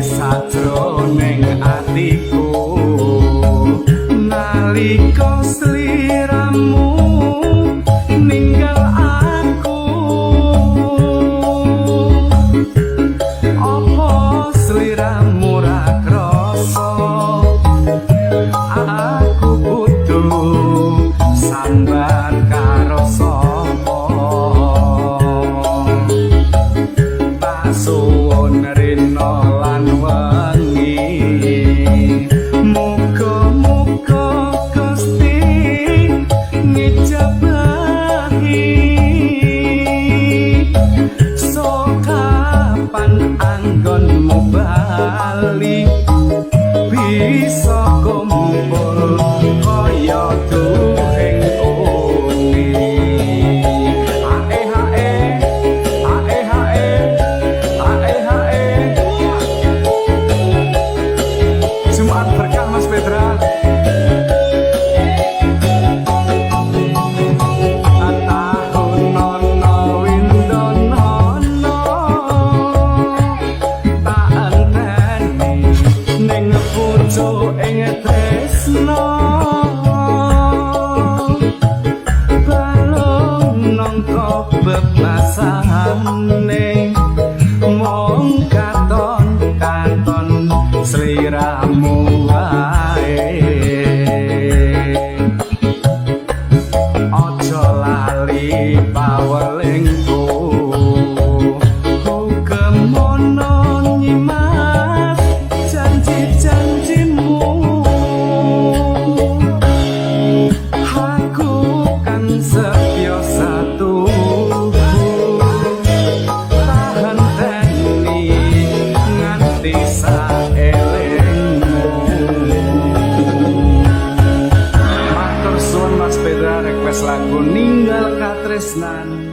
sajroning atiku nalika sliramu ninggal aku apa sliramu ra krasa aku butuh sambat karo sapa tak suwun rino lan wengi muga-muga Gusti ngijabahi sokapan anggonmu bali bisa kumpul kaya tuhing uni ae hae ae hae ae hae Jumat berkah Mas Petra ing tresno balung nangka bebasane mung katon sliramu wae aja lali pawelingku kemono nyimak janji-janjimu aku kan setia satu tahan teni nganti saelingmu matur suwun Mas Petra request lagu ninggal katresnan